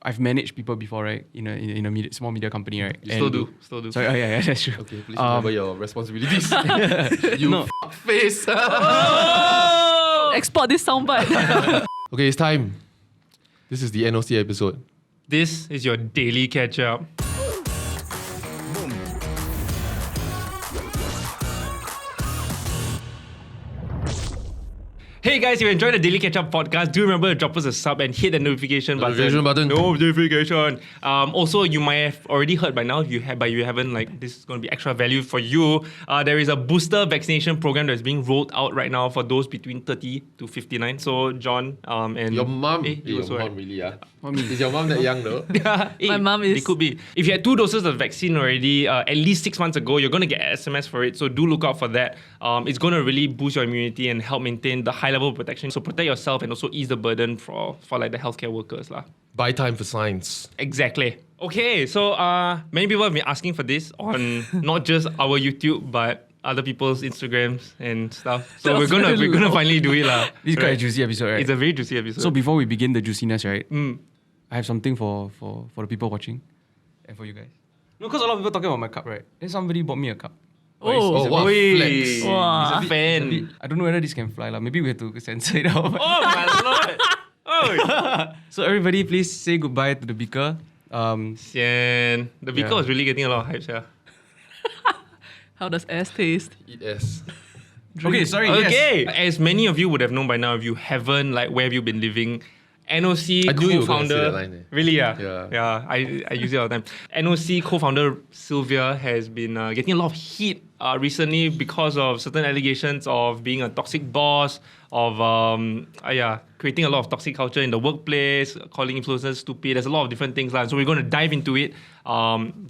I've managed people before, right? In a small media company, right? Still do. Sorry, yeah, that's true. Okay, please remember your responsibilities. You face. Export this soundbite. Okay, it's time. This is the NOC episode. This is your daily catch-up. Hey guys, if you enjoyed the Daily Ketchup podcast, do remember to drop us a sub and hit the notification button. Notification. Also, you might have already heard by now, but you haven't, this is going to be extra value for you. There is a booster vaccination program that's being rolled out right now for those between 30 to 59. So, John and... Your mom? Your mom really, Is your mom that young though? My mom is. It could be. If you had 2 doses of vaccine already, at least 6 months ago, you're going to get an SMS for it. So do look out for that. It's going to really boost your immunity and help maintain the high level of protection. So protect yourself and also ease the burden for the healthcare workers. Buy time for science. Exactly. Okay, so many people have been asking for this on not just our YouTube, but other people's Instagrams and stuff. So we're gonna finally do it. This is quite a juicy episode, right? It's a very juicy episode. So before we begin the juiciness, right? I have something for the people watching and for you guys. No, because a lot of people talking about my cup, right? Then somebody bought me a cup. What flex. Wow. He's a fan. I don't know whether this can fly. Maybe we have to censor it out. Oh my lord! Oh. So everybody, please say goodbye to the beaker. Sian. The beaker was really getting a lot of hype, yeah. How does S taste? Eat S. Okay, sorry. Okay. Yes. As many of you would have known by now, if you haven't, where have you been living? NOC I knew you were gonna say co-founder. that line, Really, Yeah. I use it all the time. NOC co-founder Sylvia has been getting a lot of heat recently because of certain allegations of being a toxic boss, of creating a lot of toxic culture in the workplace, calling influencers stupid. There's a lot of different things, so we're going to dive into it.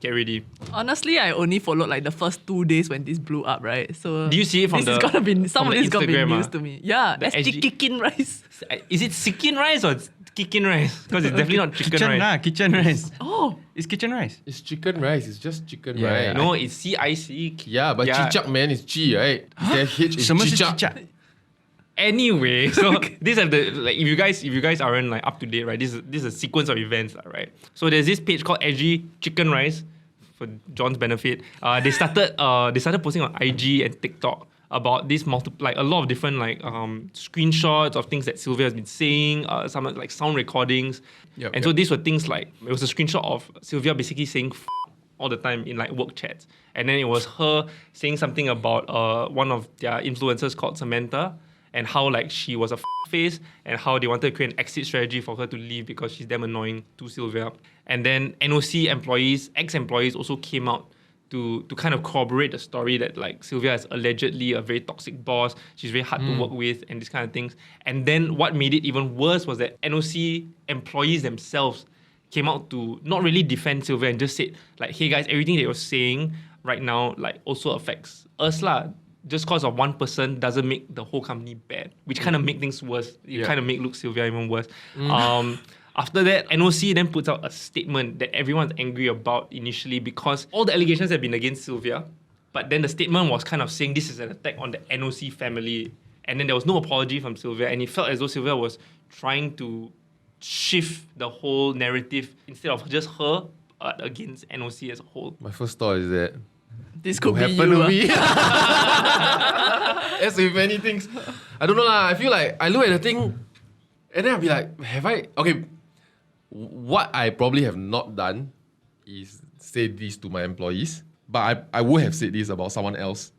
Get ready. Honestly, I only followed the first 2 days when this blew up, right? So Do you see it from this is gonna be some of this is gonna be Instagram, news to me. Yeah, that's SG chicken rice. Is it chicken rice or chicken rice? Because it's definitely not chicken rice. Kitchen rice. Oh, It's kitchen rice. It's chicken rice. It's just chicken Yeah, rice. yeah. No, it's CIC. Yeah, but chichak, man, is G, right? Is there H? Is 什么是 chichak. Anyway, so these are the if you guys aren't up to date, right? This is a sequence of events, right? So there's this page called SG Chicken Rice, for John's benefit. They started posting on IG and TikTok about this a lot of different screenshots of things that Sylvia has been saying, some sound recordings. So these were things it was a screenshot of Sylvia basically saying all the time in work chats. And then it was her saying something about one of their influencers called Samantha, and how she was a face, and how they wanted to create an exit strategy for her to leave because she's damn annoying to Sylvia. And then NOC employees, ex-employees also came out to kind of corroborate the story that Sylvia is allegedly a very toxic boss, she's very hard to work with, and these kind of things. And then what made it even worse was that NOC employees themselves came out to not really defend Sylvia and just said hey guys, everything that you're saying right now also affects us Just because of one person doesn't make the whole company bad, which kind of make things worse. You kind of make Sylvia even worse. After that, NOC then puts out a statement that everyone's angry about initially because all the allegations have been against Sylvia, but then the statement was kind of saying this is an attack on the NOC family, and then there was no apology from Sylvia, and it felt as though Sylvia was trying to shift the whole narrative instead of just her against NOC as a whole. My first thought is that this could be happen you. to me. As with many things. I don't know I feel I look at the thing and then I'll be have I... Okay, what I probably have not done is say this to my employees, but I would have said this about someone else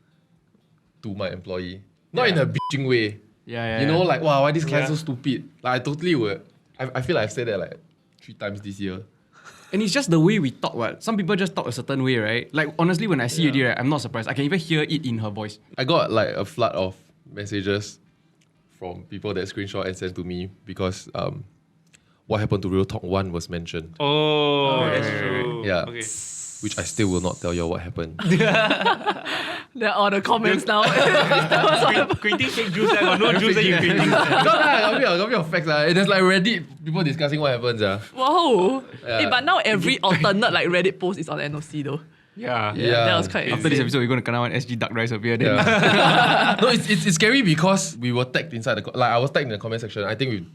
to my employee. Not in a bitching way. Yeah. You know, wow, why this guy so stupid? I totally would. I feel I've said that 3 times this year. And it's just the way we talk, what? Some people just talk a certain way, right? Honestly, when I see it, right, I'm not surprised. I can even hear it in her voice. I got a flood of messages from people that screenshot and sent to me because what happened to Real Talk 1 was mentioned. Oh, that's true. Yeah. Okay. Which I still will not tell you what happened. There are the comments now. Creating fake juice, no juice that you creating. Got me of facts. There's Reddit people discussing what happens. Whoa. Yeah. But now every alternate Reddit post is on NOC though. Yeah. That was quite After this episode, we're going to kena one SG duck rice up here. Then. Yeah. No, it's scary because we were tagged inside I was tagged in the comment section. I think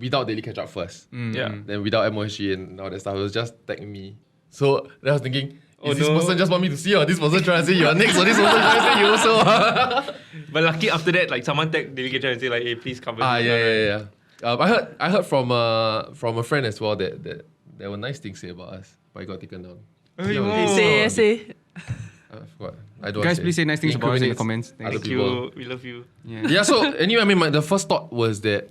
without Daily Ketchup first. Yeah. Then without MOSG and all that stuff, it was just tag me. So then I was thinking, Oh, is this no. person just want me to see, or this person trying to say you are next, or this person trying to say you also? But lucky after that, like someone tagged Daily Ketchup and say like, hey, please cover me. Yeah. I heard from a friend as well that there were nice things said about us, but it got taken down. Say. I forgot. I don't Guys, say. please say nice things about us in the Incriminates comments. other Thanks. Thank people. you. We love you. Yeah, so anyway, I mean, the first thought was that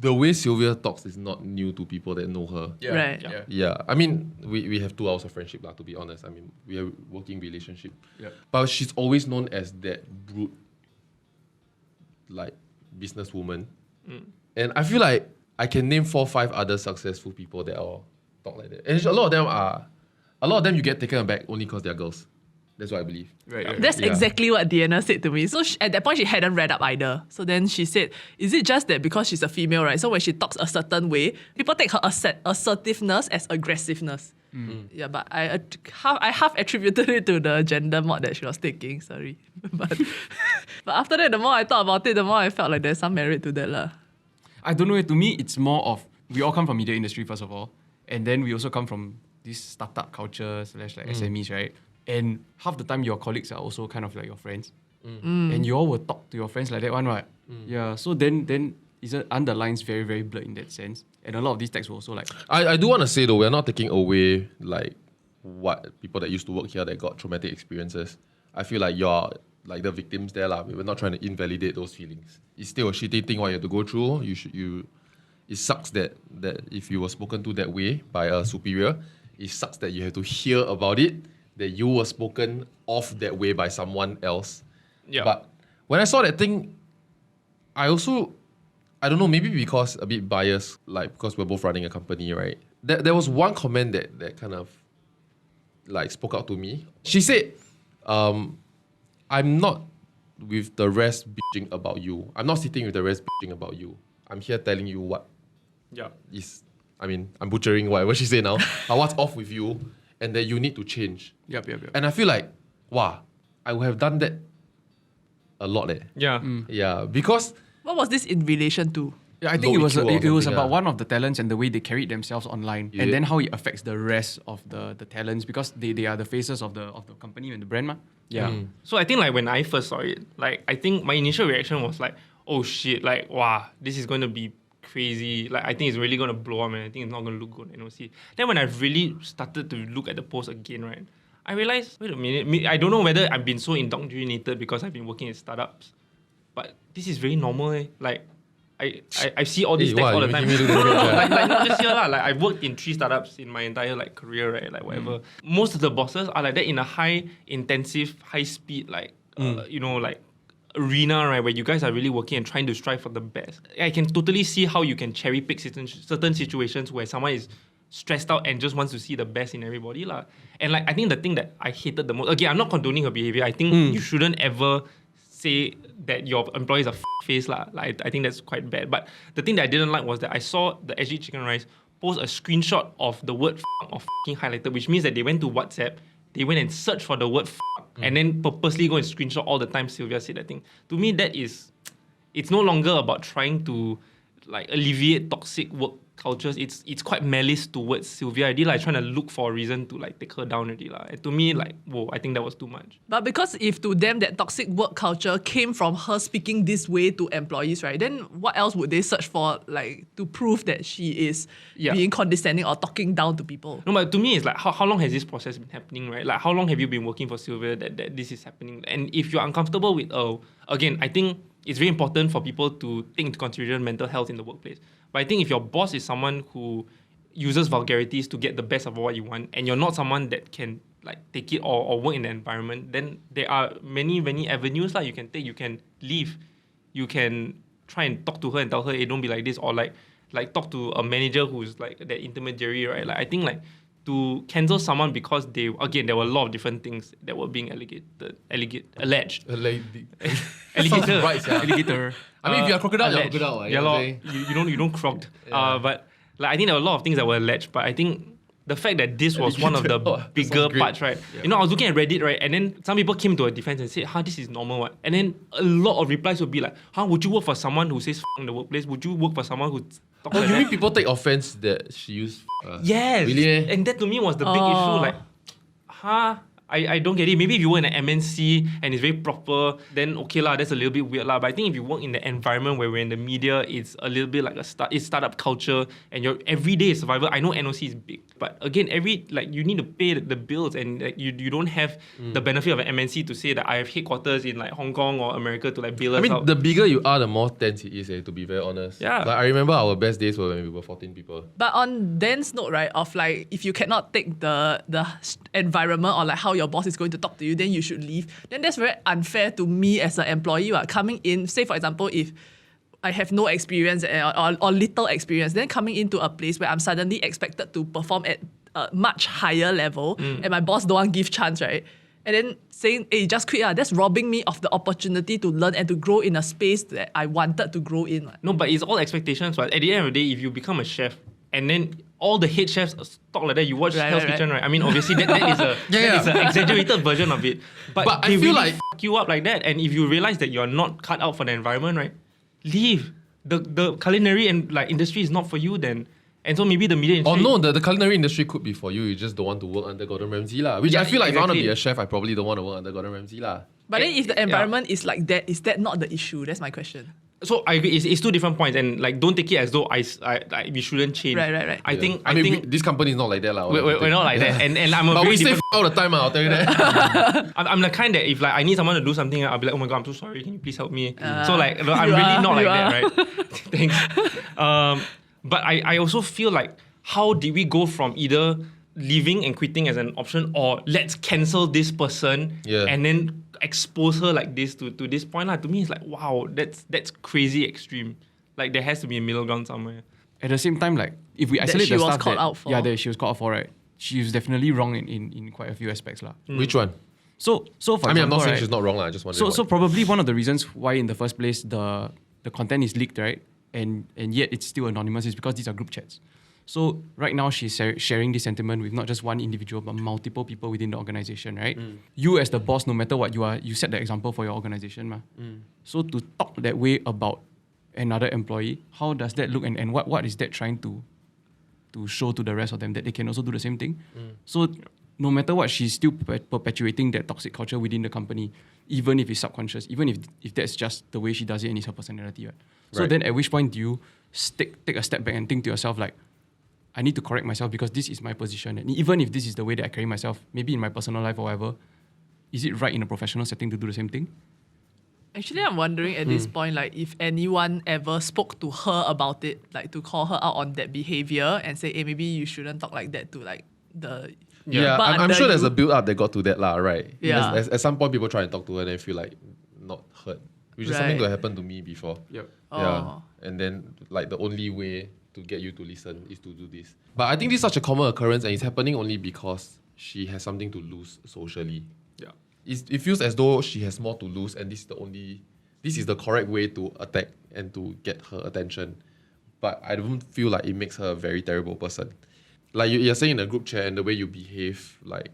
the way Sylvia talks is not new to people that know her. Yeah. Right. Yeah. Yeah, I mean, we have 2 hours of friendship, to be honest. I mean, we are working relationship. Yeah. But she's always known as that brute, like, businesswoman. And I feel like I can name 4 or 5 other successful people that all talk like that. And a lot of them you get taken aback only because they're girls. That's what I believe. Right. That's Yeah. exactly what Deanna said to me. So at that point, she hadn't read up either. So then she said, is it just that because she's a female, right? So when she talks a certain way, people take her assertiveness as aggressiveness. Yeah, but I half attributed it to the gender mod that she was taking. Sorry. but after that, the more I thought about it, the more I felt like there's some merit to that. lah. I don't know. To me, it's more of we all come from media industry first of all, and then we also come from this startup culture / like SMEs, right? And half the time your colleagues are also kind of like your friends, and you all will talk to your friends like that one, right? Yeah. So then it underlines very very blurred in that sense, and a lot of these texts were also like I do want to say though, we're not taking away like what people that used to work here that got traumatic experiences. I feel like you're like the victims there lah. We're not trying to invalidate those feelings. It's still a shitty thing what you have to go through. It sucks that if you were spoken to that way by a superior, it sucks that you have to hear about it, that you were spoken of that way by someone else. Yeah. But when I saw that thing, I don't know, maybe because a bit biased, like because we're both running a company, right? There was one comment that kind of like spoke out to me. She said, I'm not with the rest bitching about you. I'm not sitting with the rest bitching about you. I'm here telling you what Yeah. is, I mean, I'm butchering whatever she said now, but what's off with you and that you need to change. yep. And I feel like, wow, I would have done that a lot. Yeah. Yeah, because What was this in relation to? Yeah, I think low it was EQ or it was something, about yeah. one of the talents and the way they carried themselves online, Yeah. and then how it affects the rest of the talents because they are the faces of the company and the brand, ma. Yeah. So I think like when I first saw it, like I think my initial reaction was like, oh shit, like wow, this is going to be crazy. Like I think it's really going to blow up and I think it's not going to look good on NOC. Then when I really started to look at the post again, right, I realized, wait a minute, I don't know whether I've been so indoctrinated because I've been working in startups, but this is very normal. Like I see all these Hey, texts wow, all the you time. making me No, look like not just here lah. Like I've worked in 3 startups in my entire like career, right? Like whatever. Most of the bosses are like that in a high intensive, high speed, like like arena, right? Where you guys are really working and trying to strive for the best. I can totally see how you can cherry pick certain situations where someone is stressed out and just wants to see the best in everybody lah. And like I think the thing that I hated the most, again, I'm not condoning her behavior. I think you shouldn't ever say that your employee is a face lah. Like I think that's quite bad. But the thing that I didn't like was that I saw the SG Chicken Rice post a screenshot of the word or fucking highlighted, which means that they went to WhatsApp, they went and searched for the word and then purposely go and screenshot all the time Sylvia said that thing. To me, that is, it's no longer about trying to like alleviate toxic work cultures. It's quite malice towards Sylvia. Already like trying to look for a reason to like take her down already lah. And to me, like, whoa, I think that was too much. But because if to them that toxic work culture came from her speaking this way to employees, right? Then what else would they search for, like, to prove that she is being condescending or talking down to people? No, but to me, it's like, how long has this process been happening, right? Like, how long have you been working for Sylvia that this is happening? And if you're uncomfortable with, again, I think it's very important for people to take into consideration mental health in the workplace. But I think if your boss is someone who uses vulgarities to get the best of what you want, and you're not someone that can like take it or work in the environment, then there are many avenues you can take. You can leave. You can try and talk to her and tell her, hey, don't be like this, or like talk to a manager who's like that intermediary, right? Like I think like to cancel someone because there were a lot of different things that were being alleged. Alligator. Right, yeah. Alligator. I mean, if you're a crocodile, you're a alleged. crocodile. Yeah, you know what lor, I'm saying? you don't crocked. Yeah. But like I think there were a lot of things that were alleged. But I think the fact that this was one of the Oh, that bigger sounds great. parts, right? I was looking at Reddit, right, and then some people came to her defense and said, this is normal, what? And then a lot of replies would be like, would you work for someone who says f*** in the workplace? Would you work for someone who talks Oh, like you that. mean people take offense that she used? Yes. Really? Eh? And that to me was the big issue. Like, I don't get it. Maybe if you work in an MNC and it's very proper, then okay lah, that's a little bit weird lah. But I think if you work in the environment where we're in the media, it's a little bit like it's startup culture and your everyday survival. I know NOC is big, but again, you need to pay the bills and like, you don't have the benefit of an MNC to say that I have headquarters in like Hong Kong or America to like bail us I mean, out. the bigger you are, the more tense it is, to be very honest. Yeah. Like, I remember our best days were when we were 14 people. But on Dan's note, right, of like if you cannot take the environment or like how your boss is going to talk to you, then you should leave. Then that's very unfair to me as an employee. Coming in, say for example, if I have no experience or little experience, then coming into a place where I'm suddenly expected to perform at a much higher level and my boss don't want to give chance, right? And then saying, hey, just quit, that's robbing me of the opportunity to learn and to grow in a space that I wanted to grow in. No, but it's all expectations. But at the end of the day, if you become a chef and then all the head chefs talk like that, you watch Hell's Kitchen, right? I mean, obviously that is an exaggerated version of it. But I they feel really like fuck you up like that. And if you realize that you're not cut out for the environment, right? Leave. The culinary and like industry is not for you then. And so maybe the media industry... Oh no, the culinary industry could be for you. You just don't want to work under Gordon Ramsay lah. Which Yeah, I feel like if I want to exactly. be a chef, I probably don't want to work under Gordon Ramsay lah. But then if the Yeah. environment is like that, is that not the issue? That's my question. So I agree, it's two different points, and like don't take it as though we shouldn't change. Right. I think this company is not like that lah. we're not like that, and I'm a But very we stay different. all the time, I'll tell you that. I'm the kind that if like I need someone to do something, I'll be like, oh my god, I'm so sorry, can you please help me? So like no, I'm you really are, not like you that, right? Thanks. But I also feel like how did we go from either leaving and quitting as an option or let's cancel this person and then expose her like this to this point lah. To me, it's like wow, that's crazy extreme. Like there has to be a middle ground somewhere. At the same time, like if we That isolate she the was stuff called that out for. that she was called out for, right? She was definitely wrong in quite a few aspects lah. Which one? So for I mean, I'm example, not saying right, she's not wrong lah. I just wondering. So probably one of the reasons why in the first place the content is leaked, right? And yet it's still anonymous is because these are group chats. So right now she's sharing this sentiment with not just one individual but multiple people within the organization, right? You as the boss, no matter what you are, you set the example for your organization, ma. So to talk that way about another employee, how does that look, and what is that trying to show to the rest of them that they can also do the same thing? So no matter what, she's still perpetuating that toxic culture within the company, even if it's subconscious, even if that's just the way she does it and it's her personality, right? So then at which point do you take a step back and think to yourself like, I need to correct myself because this is my position. And even if this is the way that I carry myself, maybe in my personal life or whatever, is it right in a professional setting to do the same thing? Actually, I'm wondering at this point, like if anyone ever spoke to her about it, like to call her out on that behavior and say, hey, maybe you shouldn't talk like that to like the... Yeah, but I'm under sure there's you. a build up that got to that lah, right? Yeah. At some point, people try and talk to her and they feel like not heard, which is something Right. that happened to me before. Yep. Yeah, Oh. and then like the only way to get you to listen is to do this. But I think this is such a common occurrence, and it's happening only because she has something to lose socially. Yeah. It feels as though she has more to lose, and this is the correct way to attack and to get her attention. But I don't feel like it makes her a very terrible person. Like you're saying in a group chat, and the way you behave, like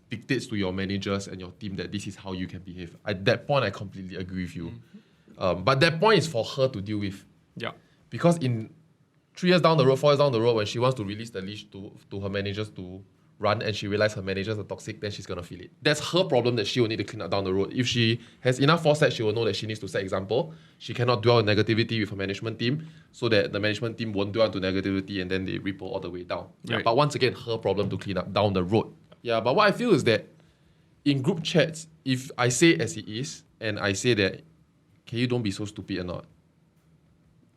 dictates to your managers and your team that this is how you can behave. At that point, I completely agree with you. But that point is for her to deal with. Yeah. Because in 3 years down the road, 4 years down the road, when she wants to release the leash to her managers to run and she realizes her managers are toxic, then she's going to feel it. That's her problem that she will need to clean up down the road. If she has enough foresight, she will know that she needs to set example. She cannot dwell on negativity with her management team so that the management team won't dwell into negativity and then they ripple all the way down. Yeah, Right. but once again, her problem to clean up down the road. Yeah, but what I feel is that in group chats, if I say as it is and I say that, can you don't be so stupid or not?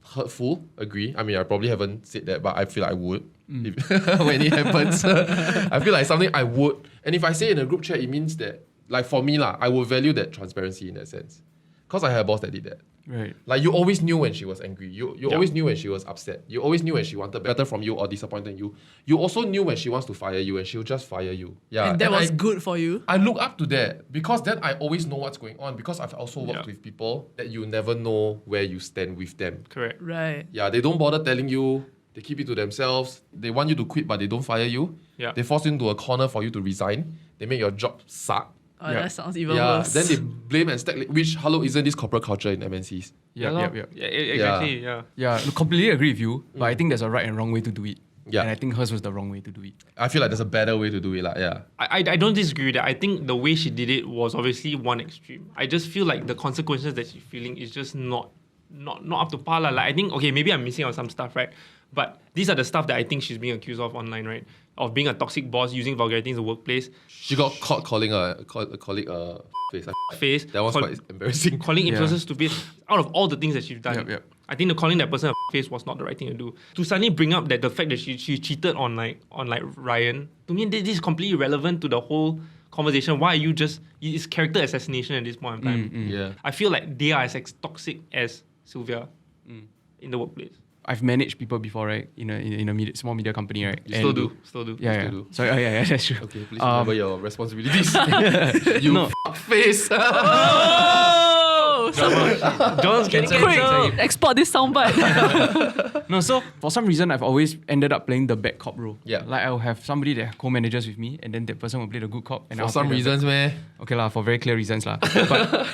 Hurtful, agree. I mean, I probably haven't said that, but I feel like I would if, when it happens. I feel like something I would. And if I say in a group chat, it means that, like for me, I would value that transparency in that sense. Because I had a boss that did that. Right. Like you always knew when she was angry. You Yeah. always knew when she was upset. You always knew when she wanted better from you or disappointed you. You also knew when she wants to fire you and she'll just fire you. Yeah. And that was I, good for you. I look up to that because then I always know what's going on because I've also worked Yeah. with people that you never know where you stand with them. Correct. Right. Yeah, they don't bother telling you. They keep it to themselves. They want you to quit, but they don't fire you. Yeah. They force you into a corner for you to resign. They make your job suck. Oh, Yeah. that sounds even Yeah, worse. then they blame and stack, which, hello, isn't this corporate culture in MNCs? Yeah, lor. yeah. Yeah, exactly. Yeah. Yeah, look, completely agree with you, but I think there's a right and wrong way to do it. Yeah. And I think hers was the wrong way to do it. I feel like there's a better way to do it, like, yeah. I don't disagree with that. I think the way she did it was obviously one extreme. I just feel like the consequences that she's feeling is just not up to par. Like I think, okay, maybe I'm missing out some stuff, right? But these are the stuff that I think she's being accused of online, right? Of being a toxic boss, using vulgarity in the workplace. She got caught calling a colleague face. Face. That was quite embarrassing. Calling Yeah. influencers stupid. Out of all the things that she's done, Yep. I think the calling that person a face was not the right thing to do. To suddenly bring up that the fact that she cheated on Ryan, to me this is completely irrelevant to the whole conversation. Why are you it's character assassination at this point in time. Yeah. I feel like they are as toxic as Sylvia in the workplace. I've managed people before, right? In a small media company, right? You still do. Yeah, Still yeah. do. So yeah, that's true. Okay, please remember your responsibilities. you No. face. Oh! John's getting Quick, cancelled. export this soundbite. No, so for some reason, I've always ended up playing the bad cop role. Yeah. Like I'll have somebody that co-manages with me, and then that person will play the good cop. And For I'll some play the reasons, man. bad- Okay lah, for very clear reasons lah. But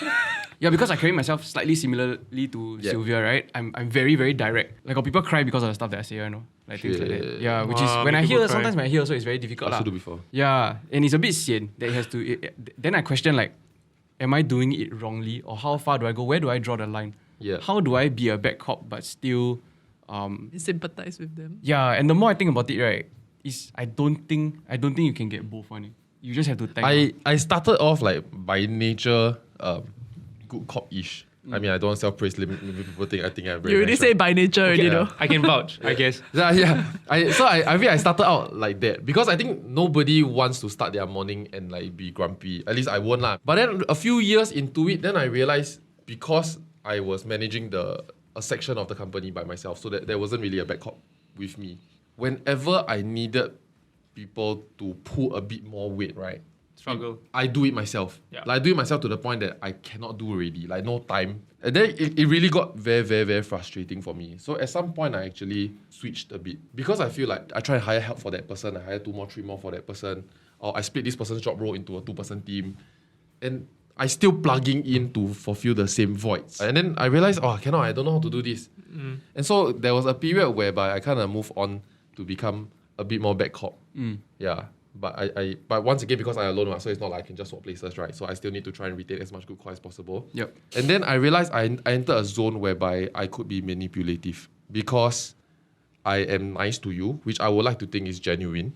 yeah, because I carry myself slightly similarly to Yeah. Sylvia, right? I'm very, very direct. Like, people cry because of the stuff that I say, you know? Like things like that. Shit. Yeah, which Wow, is, when I make people hear, cry. sometimes when I hear also, it's very difficult I lah. also do before. Yeah, and it's a bit sian that it has to. Then I question, like, am I doing it wrongly, or how far do I go? Where do I draw the line? Yeah. How do I be a bad cop but still, Sympathize with them. yeah? And the more I think about it, right, is I don't think you can get both one. You just have to thank. I started off like by nature good cop-ish. I mean, I don't want to self-praise people think I'm very You already nice, say right? by nature already, yeah. though. I can vouch, I guess. Yeah. I mean, I started out like that because I think nobody wants to start their morning and like be grumpy. At least I won't lah. But then a few years into it, then I realized because I was managing a section of the company by myself, so that there wasn't really a back cop with me. Whenever I needed people to pull a bit more weight, right? Struggle. I do it myself. Yeah. Like I do it myself to the point that I cannot do already. Like no time. And then it really got very, very, very frustrating for me. So at some point I actually switched a bit. Because I feel like I try and hire help for that person. I hire 2 more, 3 more for that person. Or I split this person's job role into a 2-person team. And I still plugging in to fulfill the same voids. And then I realized, I don't know how to do this. And so there was a period whereby I kind of moved on to become a bit more back cop. Yeah. But but once again, because I'm alone, so it's not like I can just swap places, right? So I still need to try and retain as much good core as possible. Yep. And then I realized I entered a zone whereby I could be manipulative because I am nice to you, which I would like to think is genuine.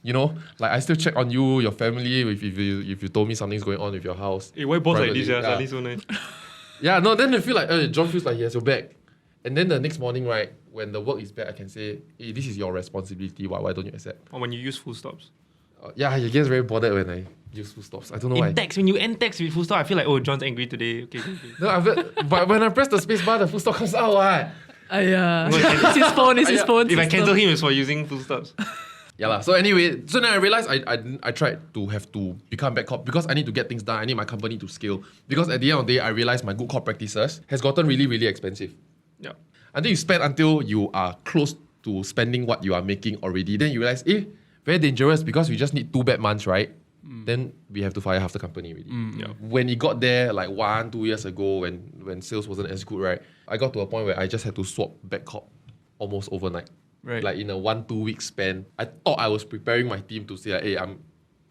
You know, like I still check on you, your family, if you told me something's going on with your house. Hey, why boss like this? privately. Suddenly so nice. Yeah, no, then I feel like John feels like he has your back. And then the next morning, right, when the work is back, I can say, hey, this is your responsibility. Why don't you accept? Or when you use full stops. Yeah, he gets very bothered when I use full stops. I don't know why. In text, when you end text with full stop, I feel like, oh, John's angry today. Okay. No, but when I press the space bar, the full stop comes out. What? It's his phone, it's his phone. If I system. cancel him, it's for using full stops. Yeah lah. So anyway, so then I realized I tried to have to become back cop because I need to get things done. I need my company to scale. Because at the end of the day, I realized my good cop practices has gotten really, really expensive. Yeah. Until you spend until you are close to spending what you are making already, then you realize, very dangerous because we just need 2 bad months, right? Then we have to fire half the company already. Yeah. When it got there, like 1-2 years ago, when sales wasn't as good, right? I got to a point where I just had to swap back cop almost overnight. Right. Like in a 1-2 week span. I thought I was preparing my team to say, like, hey,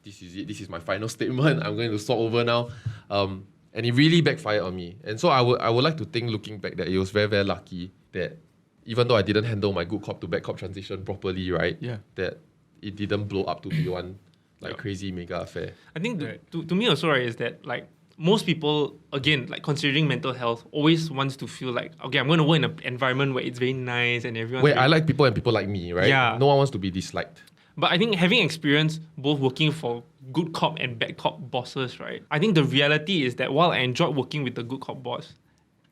this is it. This is my final statement. I'm going to swap over now. And it really backfired on me. And so I would like to think, looking back, that it was very, very lucky that even though I didn't handle my good cop to bad cop transition properly, right? Yeah. That it didn't blow up to be one like Yeah. crazy mega affair. I think Right. to me also, right, is that like most people, again, like considering mental health, always wants to feel like, okay, I'm going to work in an environment where it's very nice and everyone. Wait, I like people and people like me, right? Yeah. No one wants to be disliked. But I think having experienced both working for good cop and bad cop bosses, right? I think the reality is that while I enjoyed working with the good cop boss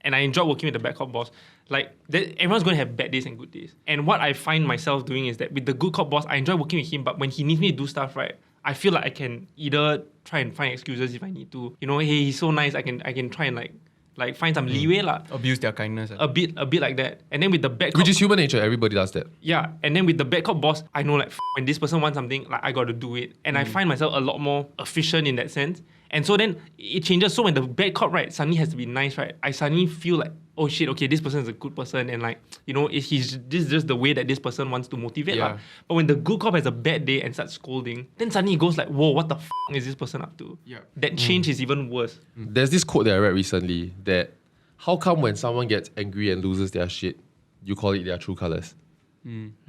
and I enjoyed working with the bad cop boss, like everyone's going to have bad days and good days. And what I find myself doing is that with the good cop boss, I enjoy working with him, but when he needs me to do stuff, right, I feel like I can either try and find excuses if I need to. You know, hey, he's so nice, I can try and like like find some leeway lah. Abuse their kindness. A bit like that. And then with the bad cop, Which is human nature. Everybody does that. yeah. And then with the bad cop boss, I know like when this person wants something, like I got to do it. And I find myself a lot more efficient in that sense. And so then it changes. So when the bad cop, right, suddenly has to be nice, right, I suddenly feel like, oh shit, okay, this person is a good person. And like, you know, this is just the way that this person wants to motivate. Yeah. Lah. But when the good cop has a bad day and starts scolding, then suddenly it goes like, whoa, what the is this person up to? Yeah. That change is even worse. There's this quote that I read recently that how come when someone gets angry and loses their shit, you call it their true colors?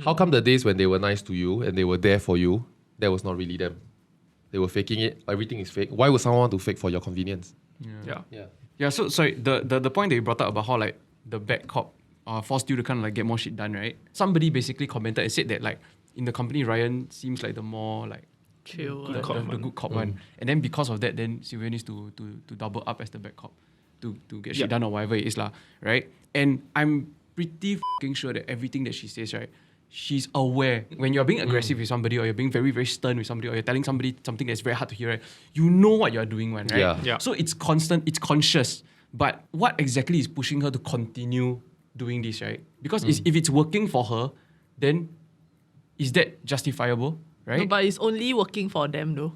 How come the days when they were nice to you and they were there for you, that was not really them? They were faking it. Everything is fake. Why would someone want to fake for your convenience? Yeah. Yeah, so sorry, the point that you brought up about how like the bad cop forced you to kind of like get more shit done, right? Somebody basically commented and said that like in the company, Ryan seems like the more like Chill. the good cop one. And then because of that, then Sylvia needs to double up as the bad cop to get shit done or whatever it is lah, right? And I'm pretty fucking sure that everything that she says, right, she's aware when you're being aggressive with somebody or you're being very, very stern with somebody or you're telling somebody something that's very hard to hear, right? You know what you're doing, one, right? Yeah. So it's constant, it's conscious. But what exactly is pushing her to continue doing this, right? Because if it's working for her, then is that justifiable, right? No, but it's only working for them though.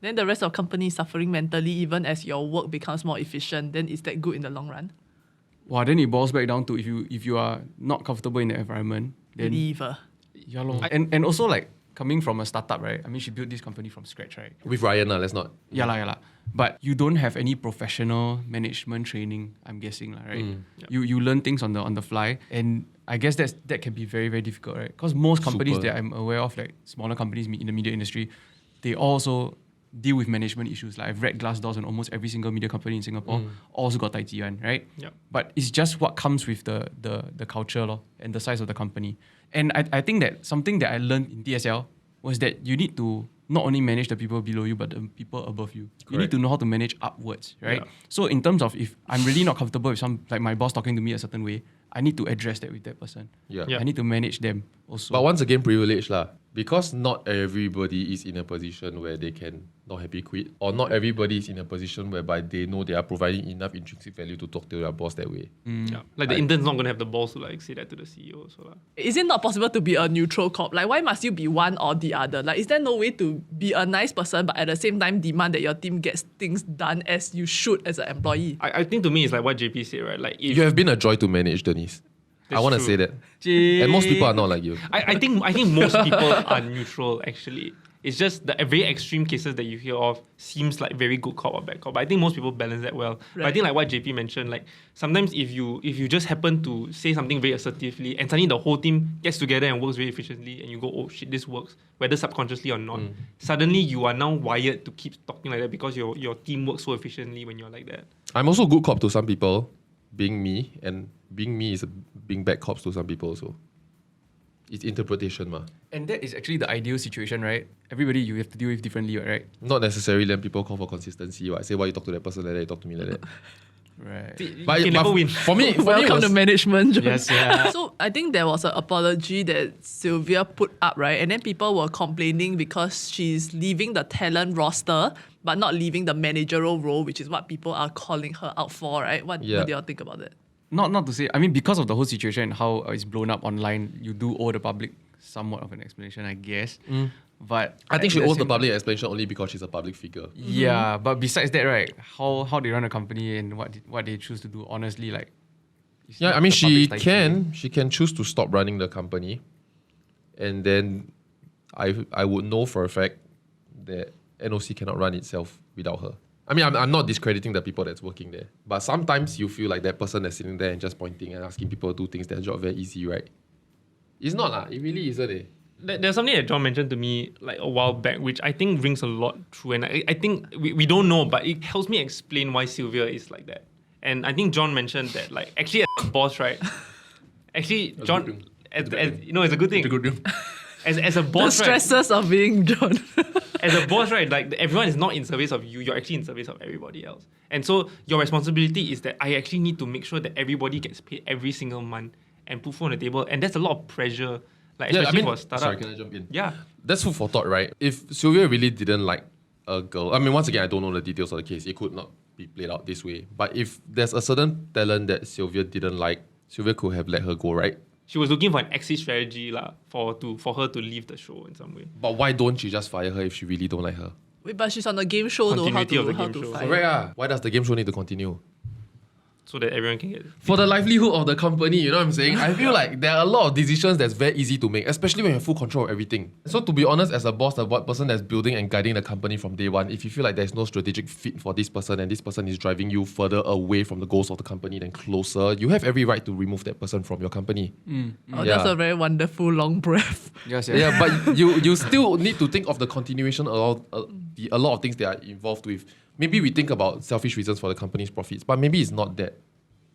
Then the rest of company is suffering mentally even as your work becomes more efficient. Then is that good in the long run? Wow, then it boils back down to if you are not comfortable in the environment, then Leave. yeah, lor. And also like coming from a startup, right? I mean, she built this company from scratch, right? With Ryan, let's not. Yeah lah. But you don't have any professional management training, I'm guessing, lah, right? You learn things on the fly, and I guess that can be very, very difficult, right? Because most companies Super. that I'm aware of, like smaller companies in the media industry, they also deal with management issues. Like I've read Glassdoors on almost every single media company in Singapore, also got tai chi one, right? Yep. But it's just what comes with the culture lor, and the size of the company. And I think that something that I learned in DSL was that you need to not only manage the people below you, but the people above you. You need to know how to manage upwards, right? Yeah. So in terms of if I'm really not comfortable with like my boss talking to me a certain way, I need to address that with that person. Yeah. Yeah. I need to manage them also. But once again, privilege lah. Because not everybody is in a position where they can not happy quit, or not everybody is in a position whereby they know they are providing enough intrinsic value to talk to their boss that way. Yeah. Like the intern's not gonna have the balls to like say that to the CEO. So lah. Is it not possible to be a neutral cop? Like, why must you be one or the other? Like, is there no way to be a nice person but at the same time demand that your team gets things done as you should as an employee? I think to me it's like what JP said, right? Like if You have been a joy to manage, Denise. I That's want to true. say that. And most people are not like you. I think most people are neutral actually. It's just the very extreme cases that you hear of seems like very good cop or bad cop. But I think most people balance that well. But I think like what JP mentioned, like sometimes if you just happen to say something very assertively and suddenly the whole team gets together and works very efficiently and you go, oh shit, this works, whether subconsciously or not. Suddenly you are now wired to keep talking like that because your team works so efficiently when you're like that. I'm also good cop to some people, being me, and being me is being bad cops to some people also. It's interpretation, ma. and that is actually the ideal situation, right? Everybody you have to deal with differently, right? Not necessarily then people call for consistency. Right? Say why you talk to that person like that, you talk to me like that. Right. You But, can never win. For me, Welcome it to was, management. John. Yes, yeah. So I think there was an apology that Sylvia put up, right? And then people were complaining because she's leaving the talent roster, but not leaving the managerial role, which is what people are calling her out for, right? What do y'all think about that? Not to say, I mean, because of the whole situation and how it's blown up online, you do owe the public somewhat of an explanation, I guess. But I think she at the owes the same- public explanation only because she's a public figure. Yeah, but besides that, right, how they run a company and what they choose to do, honestly, like. it's Yeah, not I mean, the she public's tai chi. can choose to stop running the company, and then I would know for a fact that NOC cannot run itself without her. I mean, I'm not discrediting the people that's working there, but sometimes you feel like that person that's sitting there and just pointing and asking people to do things, their job very easy, right? It's not lah. It really isn't. There's something that John mentioned to me like a while back, which I think rings a lot true. And I think we don't know, but it helps me explain why Sylvia is like that. And I think John mentioned that like actually as a boss, right? Actually, John, as, you know, it's a good thing. As a The boss, right? stresses of being John. As a boss, right, like everyone is not in service of you, you're actually in service of everybody else. And so your responsibility is that I actually need to make sure that everybody gets paid every single month and put food on the table. And that's a lot of pressure, like especially for a startup. sorry, can I jump in? Yeah. That's food for thought, right? If Sylvia really didn't like a girl, I mean, once again, I don't know the details of the case. It could not be played out this way. But if there's a certain talent that Sylvia didn't like, Sylvia could have let her go, right? She was looking for an exit strategy for her to leave the show in some way. But why don't you just fire her if she really don't like her? Wait, but she's on the game show though. How Continuity of the to game show. fight? Correct. Why does the game show need to continue? So that everyone can get... For the livelihood of the company, you know what I'm saying? I feel like there are a lot of decisions that's very easy to make, especially when you have full control of everything. So to be honest, as a boss, the person that's building and guiding the company from day one, if you feel like there's no strategic fit for this person and this person is driving you further away from the goals of the company than closer, you have every right to remove that person from your company. Oh, that's a very wonderful long breath. Yes, Yeah, but you still need to think of the continuation of a lot of things that are involved with. Maybe we think about selfish reasons for the company's profits, but maybe it's not that.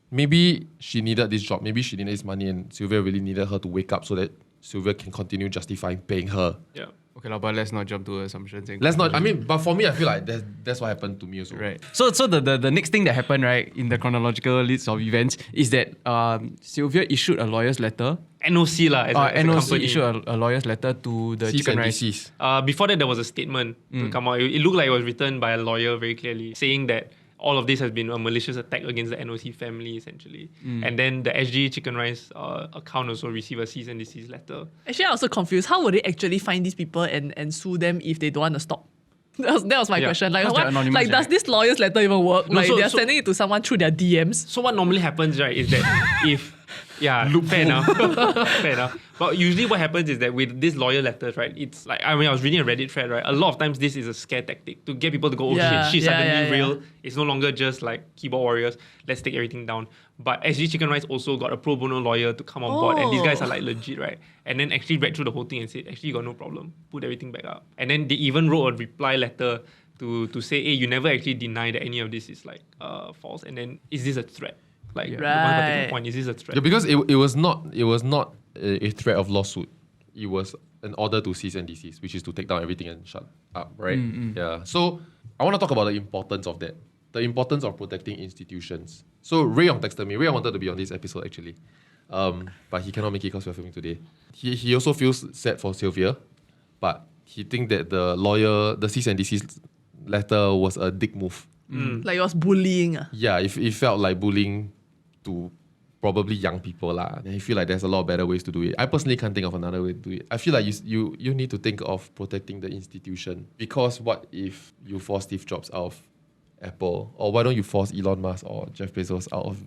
Maybe she needed this job, maybe she needed this money, and Sylvia really needed her to wake up so that Sylvia can continue justifying paying her. Yeah. Okay, but let's not jump to assumptions. Let's not, I mean, but for me, I feel like that's what happened to me also. Right. So the next thing that happened, right, in the chronological list of events is that Sylvia issued a lawyer's letter. NOC as a NOC company. issued a lawyer's letter to the Cease chicken and rice. desist. Before that, there was a statement to come out. It looked like it was written by a lawyer very clearly, saying that all of this has been a malicious attack against the NOC family, essentially. And then the SG Chicken Rice account also received a cease and desist letter. Actually, I'm also confused. How would they actually find these people and sue them if they don't want to stop? That was my question. Like, Because they're anonymous, like does right? this lawyer's letter even work? No, Like, so- they're so- sending it to someone through their DMs. So what normally happens, right, is that if... Yeah, fair enough. Fair enough. But usually what happens is that with these lawyer letters, right, it's like, I mean, I was reading a Reddit thread, right, a lot of times this is a scare tactic to get people to go, oh Yeah, shit, she's yeah, suddenly yeah, real. yeah. It's no longer just like keyboard warriors. Let's take everything down. But SG Chicken Rice also got a pro bono lawyer to come on board, and these guys are like legit, right? And then actually read through the whole thing and said, actually, you got no problem. Put everything back up. And then they even wrote a reply letter to say, hey, you never actually deny that any of this is like false. And then, is this a threat? Like, one particular Right. point, is this a threat? Yeah, because it was not a threat of lawsuit. It was an order to cease and desist, which is to take down everything and shut up, right? Yeah. So I want to talk about the importance of that. The importance of protecting institutions. So Rui Yong texted me. Rui Yong wanted to be on this episode actually. But he cannot make it because we're filming today. He also feels sad for Sylvia, but he thinks that the cease and desist letter was a dick move. Like, it was bullying. Yeah, it felt like bullying to probably young people lah. And I feel like there's a lot of better ways to do it. I personally can't think of another way to do it. I feel like you need to think of protecting the institution, because what if you force Steve Jobs out of Apple, or why don't you force Elon Musk or Jeff Bezos out of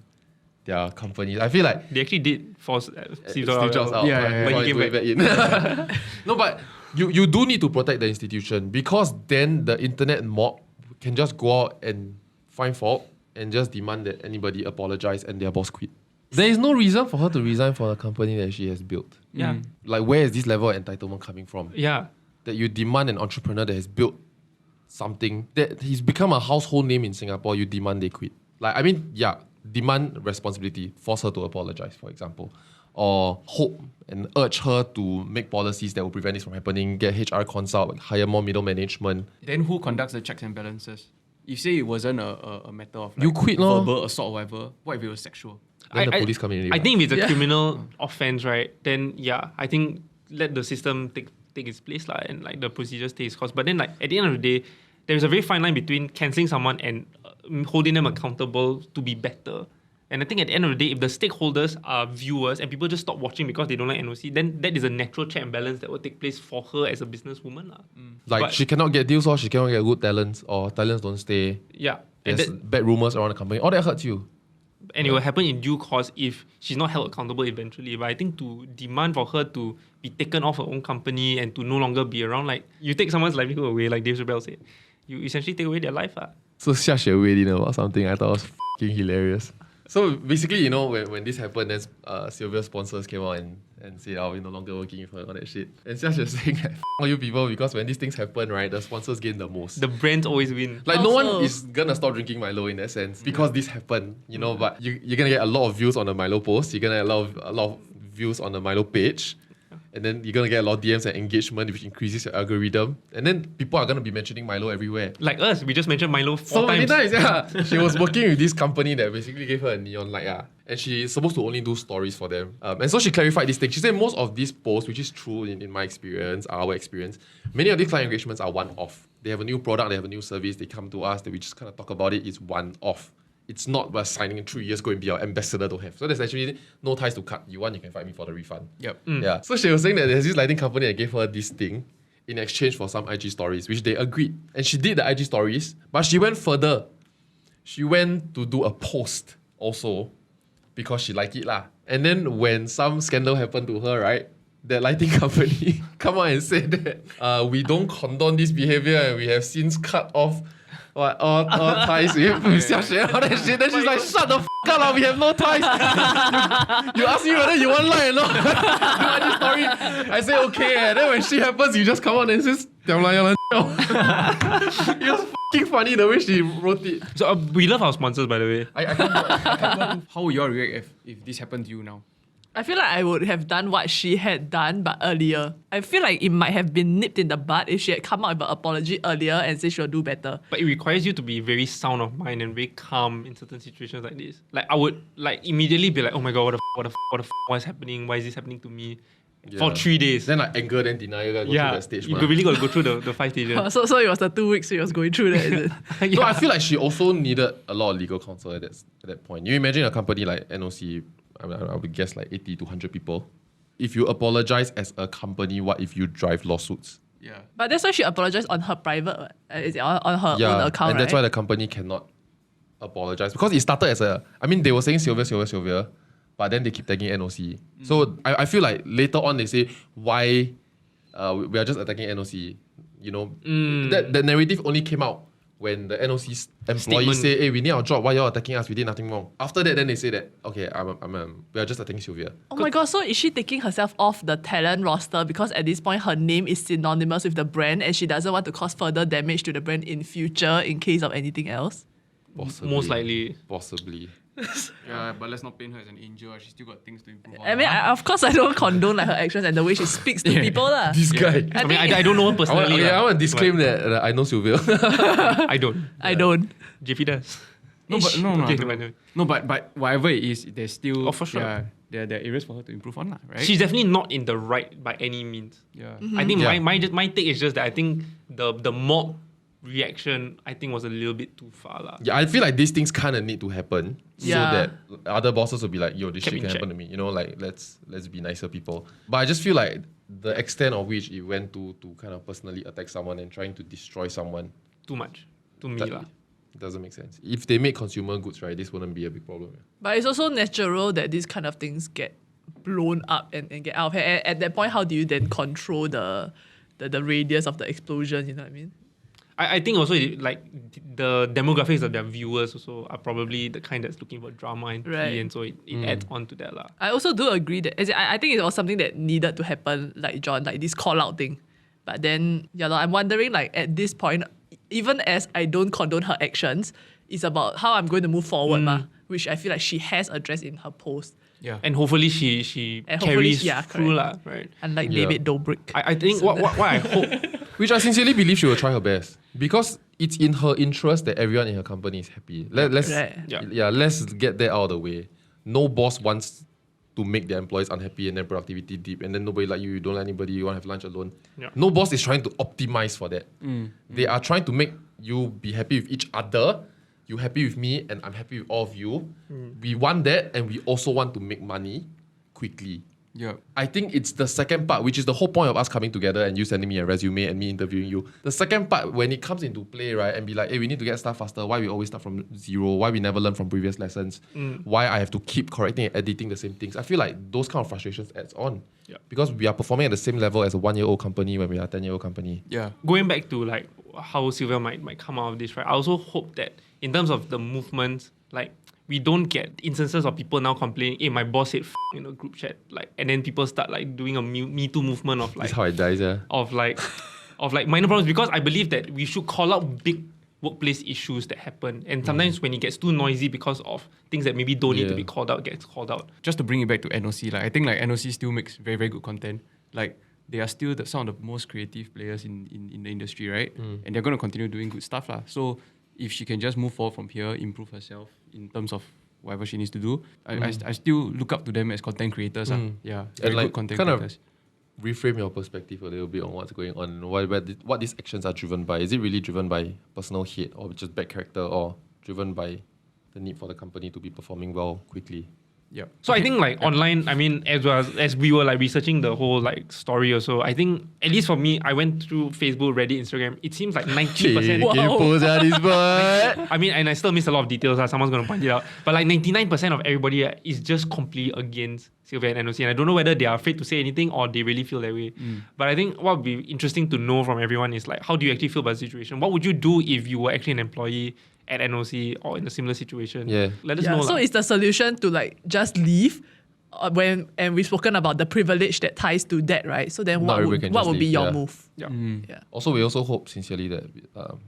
their companies? I feel like They actually did force Steve Steve Jobs out. Yeah, yeah, but yeah. he came back in. No, but you do need to protect the institution, because then the internet mob can just go out and find fault and just demand that anybody apologize and their boss quit. There is no reason for her to resign for the company that she has built. Yeah. Like, where is this level of entitlement coming from? Yeah. That you demand an entrepreneur that has built something, that he's become a household name in Singapore, you demand they quit. Like, I mean, yeah, demand responsibility, force her to apologize, for example. Or hope and urge her to make policies that will prevent this from happening, get HR consult, hire more middle management. Then who conducts the checks and balances? If say it wasn't a matter of like You quit lor. verbal assault or whatever, what if it was sexual? Then the police come in already, I right? think if it's a Yeah. criminal offense, right, then yeah, I think let the system take its place lah, and like the procedures take its course. But then like at the end of the day, there's a very fine line between cancelling someone and holding them accountable to be better. And I think at the end of the day, if the stakeholders are viewers and people just stop watching because they don't like NOC, then that is a natural check and balance that will take place for her as a businesswoman. Like, But- she cannot get deals, or she cannot get good talents, or talents don't stay. Yeah. And, There's that, bad rumors around the company. All that hurts you. and it will happen in due course if she's not held accountable eventually. But I think to demand for her to be taken off her own company and to no longer be around, like, you take someone's livelihood away, like Dave Chappelle said, you essentially take away their life. So Xiaxue weighed in about something I thought was f***ing hilarious. So basically, you know, when this happened, then Sylvia's sponsors came out and said, oh, we're no longer working with her and all that shit. And Xiaxue saying that, all you people, because when these things happen, right, the sponsors gain the most. The brands always win. Like, no one Also- is gonna stop drinking Milo in that sense, because this happened, you know, but you're gonna get a lot of views on the Milo post, you're gonna get a lot of views on the Milo page. And then you're gonna get a lot of DMs and engagement, which increases your algorithm. And then people are gonna be mentioning Milo everywhere. Like us, we just mentioned Milo 4 So many times. times, yeah. She was working with this company that basically gave her a neon light, and she's supposed to only do stories for them. And so she clarified this thing. She said most of these posts, which is true in my experience, our experience, many of these client engagements are one-off. They have a new product, they have a new service, they come to us, that we just kind of talk about it. It's one-off. It's not we're signing in 3 years, go and be our ambassador to have. So there's actually no ties to cut. You want, you can fight me for the refund. Yep. Yeah. So she was saying that there's this lighting company that gave her this thing in exchange for some IG stories, which they agreed. And she did the IG stories, but she went further. She went to do a post also because she liked it lah. And then when some scandal happened to her, right, that lighting company come out and said that we don't condone this behavior and we have since cut off all ties with Xiaxue and all that shit. Then she's like, shut the f*** up lah, we have no ties. You ask me whether you want like or not. Do any story. I say okay, and then when shit happens, you just come on and says, it was f***ing funny the way she wrote it. So we love our sponsors, by the way. I can't How would you all react if this happened to you now? I feel like I would have done what she had done, but earlier. I feel like it might have been nipped in the bud if she had come out with an apology earlier and said she'll do better. But it requires you to be very sound of mind and very calm in certain situations like this. Like I would like immediately be like, oh my god, what is happening? Why is this happening to me? For 3 days. Then like anger, then denial, go through that stage. You really got to go through the 5 stages. So it was the 2 weeks she was going through that, is it? No, I feel like she also needed a lot of legal counsel at that point. You imagine a company like NOC, I would guess like 80 to 100 people. If you apologize as a company, what if you drive lawsuits? Yeah. But that's why she apologized on her private, is it on her own account, and that's right? why the company cannot apologize. Because it started as they were saying Sylvia, but then they keep tagging NOC. So I feel like later on they say, why we are just attacking NOC. You know, that narrative only came out when the NOC's employees say, hey, we need our job, why y'all attacking us? We did nothing wrong. After that, then they say that, okay, we are just attacking Sylvia. Oh my god, so is she taking herself off the talent roster because at this point her name is synonymous with the brand and she doesn't want to cause further damage to the brand in future in case of anything else? Possibly. Most likely. Possibly. Yeah, but let's not paint her as an angel. She still got things to improve on. I mean, of course I don't condone like her actions and the way she speaks to people lah. This guy. I mean, I don't know her personally. I want to disclaim that I know Sylvia. I don't. I don't. JP does. No, but no, Okay, no, no, but whatever it is, there's still Oh, for sure. Yeah, there are areas for her to improve on, lah, right? She's definitely not in the right by any means. yeah. I think Yeah. my take is just that I think the mob reaction I think was a little bit too far lah. Yeah, I feel like these things kind of need to happen Yeah. so that other bosses will be like, yo, this Kept shit in can check. happen to me. You know, like let's be nicer people. But I just feel like the extent of which it went to kind of personally attack someone and trying to destroy someone, Too much. To me that lah. doesn't make sense. If they make consumer goods, right, this wouldn't be a big problem. But it's also natural that these kind of things get blown up and get out of hand. And at that point, how do you then control the radius of the explosion? You know what I mean? I think also like the demographics of their viewers also are probably the kind that's looking for drama and tea, Right. and so it adds on to that lah. I also do agree that I think it was something that needed to happen, like John, like this call out thing. But then, I'm wondering, like at this point, even as I don't condone her actions, it's about how I'm going to move forward, which I feel like she has addressed in her post. Yeah. And hopefully she And hopefully- carries yeah, through lah, correct. right? Unlike Yeah. David Dobrik. I think what I hope Which I sincerely believe she will try her best because it's in her interest that everyone in her company is happy. Let's Right. let's get that out of the way. No boss wants to make their employees unhappy and then productivity dip and then nobody like you don't like anybody, you want to have lunch alone. Yeah. No boss is trying to optimize for that. They are trying to make you be happy with each other. You happy with me and I'm happy with all of you. We want that and we also want to make money quickly. Yeah. I think it's the second part, which is the whole point of us coming together and you sending me a resume and me interviewing you. The second part, when it comes into play, right, and be like, hey, we need to get stuff faster. Why we always start from zero? Why we never learn from previous lessons? Why I have to keep correcting and editing the same things? I feel like those kind of frustrations adds on. Yeah. Because we are performing at the same level as a 1-year-old company when we are a 10-year-old company. Yeah. going back to like how Sylvia might come out of this, right? I also hope that in terms of the movements, like we don't get instances of people now complaining, hey, my boss said in a group chat, like, and then people start like doing a Me Too movement of like That's how it dies, yeah. of like minor problems, because I believe that we should call out big workplace issues that happen, and sometimes when it gets too noisy because of things that maybe don't need to be called out, gets called out. Just to bring it back to NOC, like I think like NOC still makes very, very good content. like they are still some of the most creative players in the industry, right? And they're going to continue doing good stuff lah. So if she can just move forward from here, improve herself in terms of whatever she needs to do, I still look up to them as content creators. Yeah, very like good content kind creators. Reframe your perspective a little bit on what's going on, what these actions are driven by. Is it really driven by personal hate or just bad character, or driven by the need for the company to be performing well quickly? Yeah. So I think like online, I mean, as we were like researching the whole like story also, I think at least for me, I went through Facebook, Reddit, Instagram. It seems like 90%. I mean, and I still miss a lot of details. Someone's gonna point it out. But like 99% of everybody is just completely against Sylvia and NOC. And I don't know whether they are afraid to say anything or they really feel that way. But I think what would be interesting to know from everyone is like, how do you actually feel about the situation? What would you do if you were actually an employee at NOC or in a similar situation? Yeah. Let us know. So is the solution to like just leave? And we've spoken about the privilege that ties to that, right? So then what would be leave, your move? Yeah. Yeah. Also, we also hope sincerely that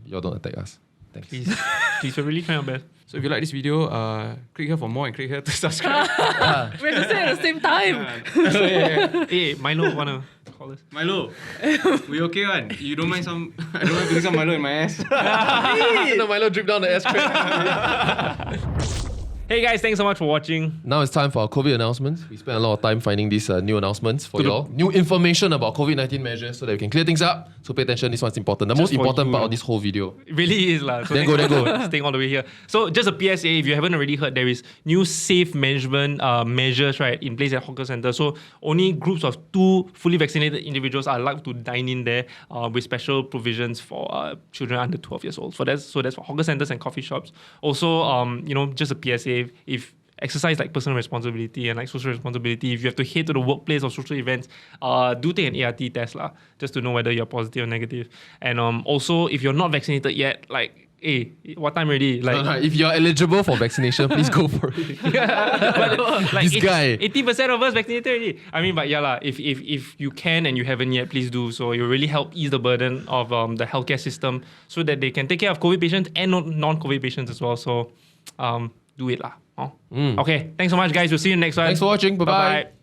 y'all don't attack us. Thanks. Please, we're really trying our best. So if you like this video, click here for more and click here to subscribe. We have to say it at the same time. Hey, Milo, wanna call us? Milo, we okay one? You don't mind some? I don't mind putting some Milo in my ass. No, Milo drip down the ass crack. Hey guys, thanks so much for watching. Now it's time for our COVID announcements. We spent a lot of time finding these new announcements for y'all. New information about COVID-19 measures so that we can clear things up. So pay attention, this one's important. The most important part of this whole video. It really is lah. So Then go. staying all the way here. So just a PSA, if you haven't already heard, there is new safe management measures right in place at hawker centre. So only groups of 2 fully vaccinated individuals are allowed to dine in there with special provisions for children under 12 years old. So that's for hawker centres and coffee shops. Also, just a PSA. If exercise like personal responsibility and like social responsibility, if you have to head to the workplace or social events, do take an ART test lah, just to know whether you're positive or negative. And also, if you're not vaccinated yet, like, hey, what time already? Like, if you're eligible for vaccination, please go for it. but, like, This guy. 80% of us vaccinated already. I mean, but yeah lah, if you can and you haven't yet, please do. So it will really help ease the burden of the healthcare system so that they can take care of COVID patients and non-COVID patients as well. So do it lah. Okay, thanks so much guys. We'll see you next time. Thanks for watching. Bye-bye. Bye-bye.